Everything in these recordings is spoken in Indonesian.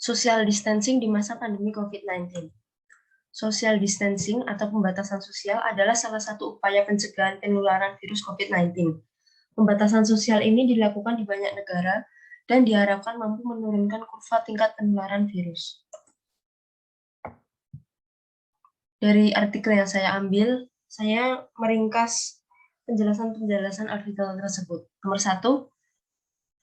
Social distancing di masa pandemi COVID-19. Social distancing atau pembatasan sosial adalah salah satu upaya pencegahan penularan virus COVID-19. Pembatasan sosial ini dilakukan di banyak negara dan diharapkan mampu menurunkan kurva tingkat penularan virus. Dari artikel yang saya ambil, saya meringkas penjelasan-penjelasan artikel tersebut. Nomor 1,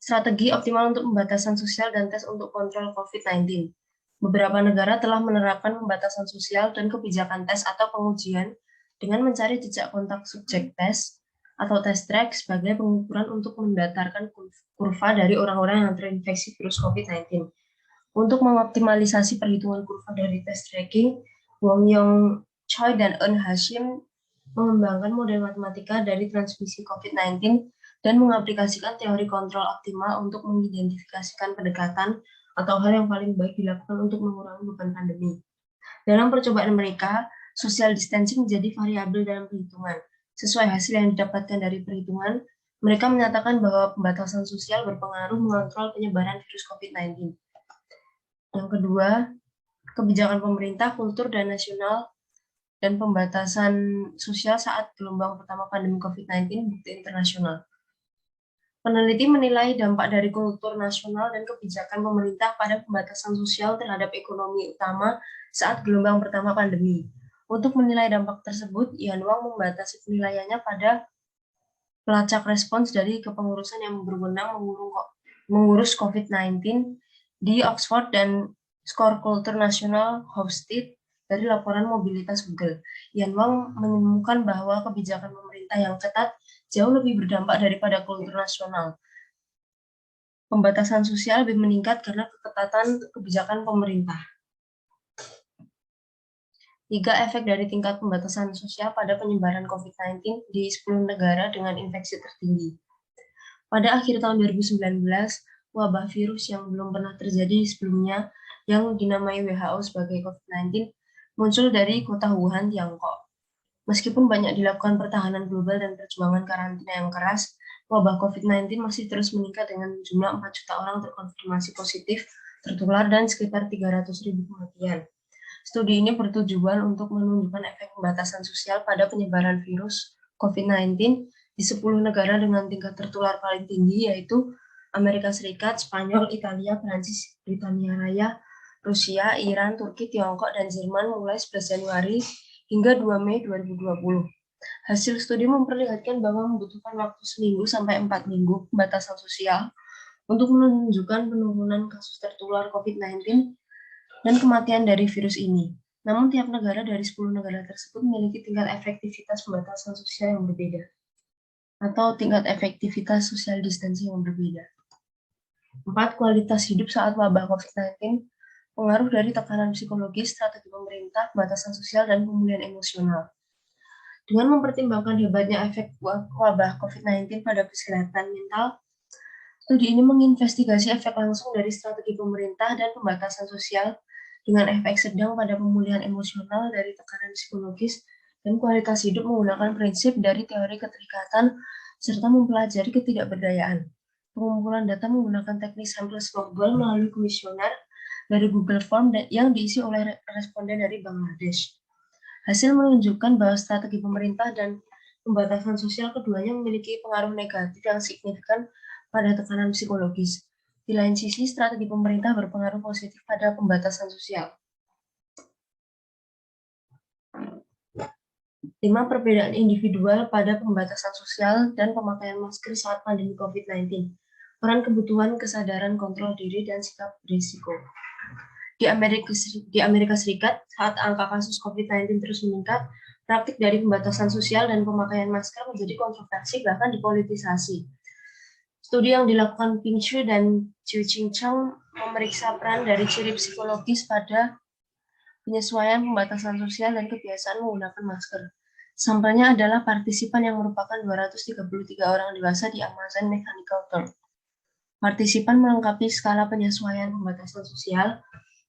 strategi optimal untuk pembatasan sosial dan tes untuk kontrol COVID-19. Beberapa negara telah menerapkan pembatasan sosial dan kebijakan tes atau pengujian dengan mencari jejak kontak subjek tes atau test track sebagai pengukuran untuk mendatarkan kurva dari orang-orang yang terinfeksi virus COVID-19. Untuk mengoptimalisasi perhitungan kurva dari test tracking, Wong Yong Choi dan Eun Hashim mengembangkan model matematika dari transmisi COVID-19 dan mengaplikasikan teori kontrol optimal untuk mengidentifikasikan pendekatan atau hal yang paling baik dilakukan untuk mengurangi beban pandemi. Dalam percobaan mereka, social distancing menjadi variabel dalam perhitungan. Sesuai hasil yang didapatkan dari perhitungan, mereka menyatakan bahwa pembatasan sosial berpengaruh mengontrol penyebaran virus COVID-19. Yang kedua, kebijakan pemerintah, kultur, dan nasional dan pembatasan sosial saat gelombang pertama pandemi COVID-19 bukti internasional. Peneliti menilai dampak dari kultur nasional dan kebijakan pemerintah pada pembatasan sosial terhadap ekonomi utama saat gelombang pertama pandemi. Untuk menilai dampak tersebut, Yan Wang membatasi penilaiannya pada pelacak respons dari kepengurusan yang berwenang mengurus COVID-19 di Oxford dan skor kultur nasional Hofstede dari laporan mobilitas Google. Yan Wang menemukan bahwa kebijakan pemerintah yang ketat jauh lebih berdampak daripada kultur nasional. Pembatasan sosial lebih meningkat karena keketatan kebijakan pemerintah. 3. Efek dari tingkat pembatasan sosial pada penyebaran COVID-19 di 10 negara dengan infeksi tertinggi. Pada akhir tahun 2019, wabah virus yang belum pernah terjadi sebelumnya yang dinamai WHO sebagai COVID-19 muncul dari kota Wuhan, Tiongkok. Meskipun banyak dilakukan pertahanan global dan perjuangan karantina yang keras, wabah COVID-19 masih terus meningkat dengan jumlah 4 juta orang terkonfirmasi positif tertular dan sekitar 300.000 kematian. Studi ini bertujuan untuk menunjukkan efek pembatasan sosial pada penyebaran virus COVID-19 di 10 negara dengan tingkat tertular paling tinggi, yaitu Amerika Serikat, Spanyol, Italia, Prancis, Britania Raya, Rusia, Iran, Turki, Tiongkok, dan Jerman mulai 11 Januari hingga 2 Mei 2020. Hasil studi memperlihatkan bahwa membutuhkan waktu seminggu sampai 4 minggu pembatasan sosial untuk menunjukkan penurunan kasus tertular COVID-19 dan kematian dari virus ini. Namun tiap negara dari 10 negara tersebut memiliki tingkat efektivitas pembatasan sosial yang berbeda atau tingkat efektivitas social distancing yang berbeda. 4. Kualitas hidup saat wabah COVID-19, pengaruh dari tekanan psikologis, strategi pemerintah, pembatasan sosial, dan pemulihan emosional. Dengan mempertimbangkan hebatnya efek wabah COVID-19 pada kesehatan mental, studi ini menginvestigasi efek langsung dari strategi pemerintah dan pembatasan sosial dengan efek sedang pada pemulihan emosional dari tekanan psikologis dan kualitas hidup menggunakan prinsip dari teori keterikatan serta mempelajari ketidakberdayaan. Pengumpulan data menggunakan teknik sampel global melalui kuesioner dari Google Form yang diisi oleh responden dari Bangladesh. Hasil menunjukkan bahwa strategi pemerintah dan pembatasan sosial keduanya memiliki pengaruh negatif yang signifikan pada tekanan psikologis. Di lain sisi, strategi pemerintah berpengaruh positif pada pembatasan sosial. 5. Perbedaan individual pada pembatasan sosial dan pemakaian masker saat pandemi COVID-19. Peran kebutuhan, kesadaran, kontrol diri, dan sikap berisiko. Di Amerika Serikat, saat angka kasus COVID-19 terus meningkat, praktik dari pembatasan sosial dan pemakaian masker menjadi kontroversi bahkan dipolitisasi. Studi yang dilakukan Ping Xu dan Chiu Ching Cheng memeriksa peran dari ciri psikologis pada penyesuaian pembatasan sosial dan kebiasaan menggunakan masker. Sampelnya adalah partisipan yang merupakan 233 orang dewasa di Amazon Mechanical Turk. Partisipan melengkapi skala penyesuaian pembatasan sosial,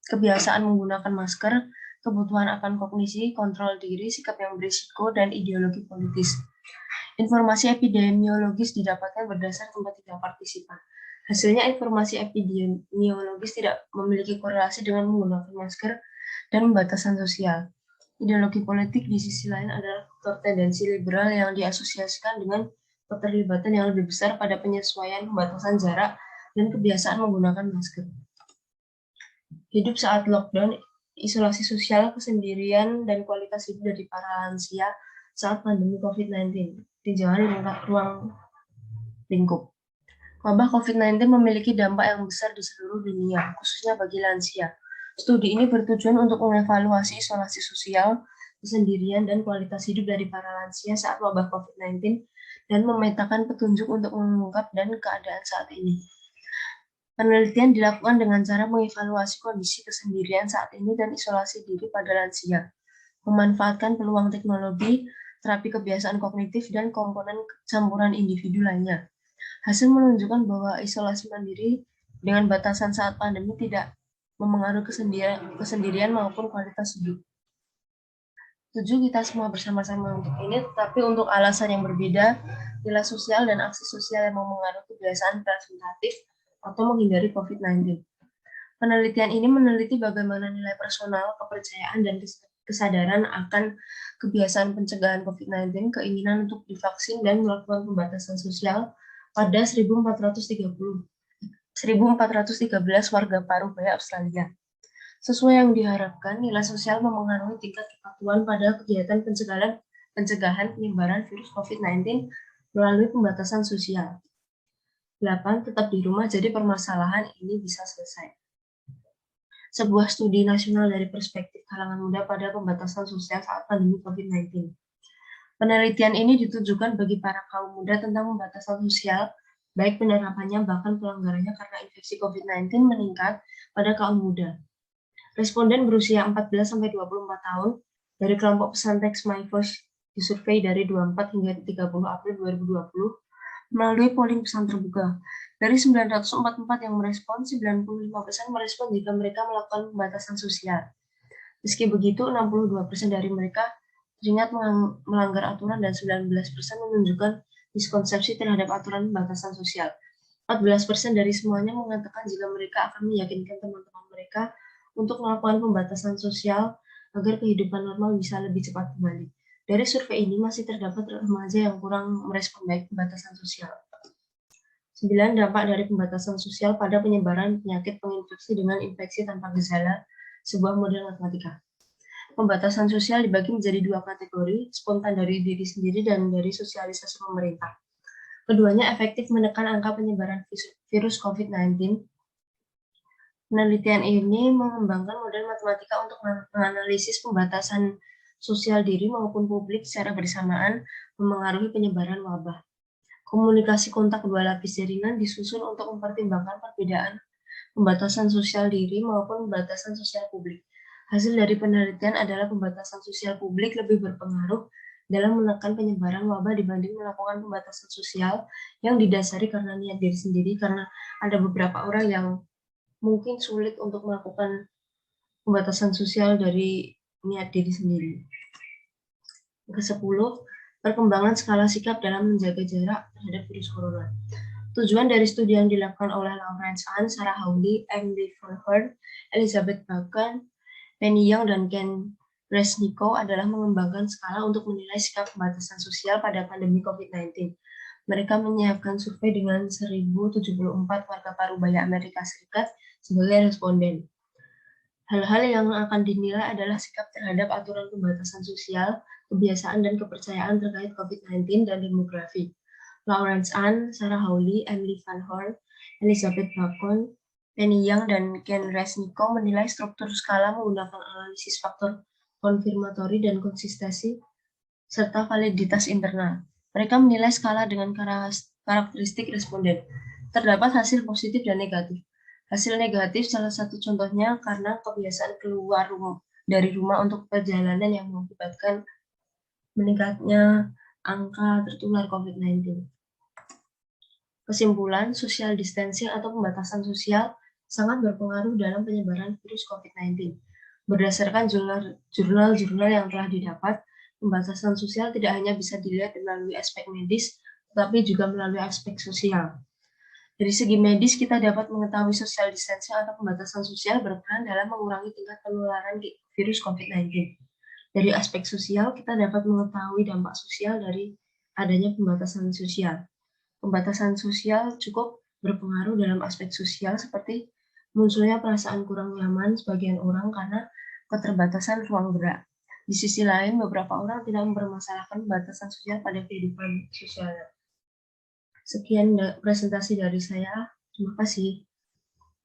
kebiasaan menggunakan masker, kebutuhan akan kognisi, kontrol diri, sikap yang berisiko, dan ideologi politis. Informasi epidemiologis didapatkan berdasar tempat tinggal partisipan. Hasilnya, informasi epidemiologis tidak memiliki korelasi dengan menggunakan masker dan pembatasan sosial. Ideologi politik di sisi lain adalah faktor tendensi liberal yang diasosiasikan dengan keterlibatan yang lebih besar pada penyesuaian pembatasan jarak dan kebiasaan menggunakan masker. Hidup saat lockdown, isolasi sosial, kesendirian, dan kualitas hidup dari para lansia saat pandemi COVID-19. Tinjauan ruang lingkup. Wabah COVID-19 memiliki dampak yang besar di seluruh dunia, khususnya bagi lansia. Studi ini bertujuan untuk mengevaluasi isolasi sosial, kesendirian, dan kualitas hidup dari para lansia saat wabah COVID-19 dan memetakan petunjuk untuk mengungkap dan keadaan saat ini. Penelitian dilakukan dengan cara mengevaluasi kondisi kesendirian saat ini dan isolasi diri pada lansia, memanfaatkan peluang teknologi, terapi kebiasaan kognitif, dan komponen campuran individu lainnya. Hasil menunjukkan bahwa isolasi mandiri dengan batasan saat pandemi tidak memengaruhi kesendirian maupun kualitas hidup. Tujuh kita semua bersama-sama untuk ini, tetapi untuk alasan yang berbeda, nilai sosial dan aksi sosial yang memengaruhi kebiasaan representatif atau menghindari COVID-19. Penelitian ini meneliti bagaimana nilai personal, kepercayaan, dan kesadaran akan kebiasaan pencegahan COVID-19, keinginan untuk divaksin, dan melakukan pembatasan sosial pada 1413 warga paruh baya Australia. Sesuai yang diharapkan, nilai sosial memengaruhi tingkat kepatuhan pada kegiatan pencegahan penyebaran virus COVID-19 melalui pembatasan sosial. 8. Tetap di rumah jadi permasalahan ini bisa selesai. Sebuah studi nasional dari perspektif kalangan muda pada pembatasan sosial saat pandemi COVID-19. Penelitian ini ditujukan bagi para kaum muda tentang pembatasan sosial, baik penerapannya bahkan pelanggarannya karena infeksi COVID-19 meningkat pada kaum muda. Responden berusia 14-24 tahun dari kelompok pesan teks My Voice disurvei dari 24 hingga 30 April 2020 melalui polling pesan terbuka. Dari 944 yang merespon, 95% merespon jika mereka melakukan pembatasan sosial. Meski begitu, 62% dari mereka teringat melanggar aturan dan 19% menunjukkan miskonsepsi terhadap aturan pembatasan sosial. 14% dari semuanya mengatakan jika mereka akan meyakinkan teman-teman mereka untuk melakukan pembatasan sosial agar kehidupan normal bisa lebih cepat kembali. Dari survei ini masih terdapat remaja yang kurang merespon baik pembatasan sosial. 9. Dampak dari pembatasan sosial pada penyebaran penyakit penginfeksi dengan infeksi tanpa gejala, sebuah model matematika. Pembatasan sosial dibagi menjadi dua kategori, spontan dari diri sendiri dan dari sosialisasi pemerintah. Keduanya efektif menekan angka penyebaran virus COVID-19. Penelitian ini mengembangkan model matematika untuk menganalisis pembatasan sosial diri maupun publik secara bersamaan memengaruhi penyebaran wabah. Komunikasi kontak dua lapis jaringan disusun untuk mempertimbangkan perbedaan pembatasan sosial diri maupun pembatasan sosial publik. Hasil dari penelitian adalah pembatasan sosial publik lebih berpengaruh dalam menekan penyebaran wabah dibanding melakukan pembatasan sosial yang didasari karena niat diri sendiri, karena ada beberapa orang yang mungkin sulit untuk melakukan pembatasan sosial dari niat diri sendiri. Ke-10, perkembangan skala sikap dalam menjaga jarak terhadap virus corona. Tujuan dari studi yang dilakukan oleh Lawrence Ann, Sarah Hawley, Emily Van Horn, Elizabeth Bacon, Penny Young, dan Ken Resnicoe adalah mengembangkan skala untuk menilai sikap pembatasan sosial pada pandemi COVID-19. Mereka menyiapkan survei dengan 1.074 warga parubaya Amerika Serikat sebagai responden. Hal-hal yang akan dinilai adalah sikap terhadap aturan pembatasan sosial, kebiasaan dan kepercayaan terkait COVID-19 dan demografi. Lawrence Ann, Sarah Hawley, Emily Van Horn, Elizabeth Bacon, Penny Young, dan Ken Resnicoe menilai struktur skala menggunakan analisis faktor konfirmatori dan konsistensi serta validitas internal. Mereka menilai skala dengan karakteristik responden. Terdapat hasil positif dan negatif. Hasil negatif salah satu contohnya karena kebiasaan keluar dari rumah untuk perjalanan yang mengakibatkan meningkatnya angka tertular COVID-19. Kesimpulan, social distancing atau pembatasan sosial sangat berpengaruh dalam penyebaran virus COVID-19. Berdasarkan jurnal-jurnal yang telah didapat, pembatasan sosial tidak hanya bisa dilihat melalui aspek medis, tetapi juga melalui aspek sosial. Dari segi medis, kita dapat mengetahui social distancing atau pembatasan sosial berperan dalam mengurangi tingkat penularan virus COVID-19. Dari aspek sosial, kita dapat mengetahui dampak sosial dari adanya pembatasan sosial. Pembatasan sosial cukup berpengaruh dalam aspek sosial seperti munculnya perasaan kurang nyaman sebagian orang karena keterbatasan ruang gerak. Di sisi lain, beberapa orang tidak mempermasalahkan pembatasan sosial pada kehidupan sosialnya. Sekian presentasi dari saya. Terima kasih.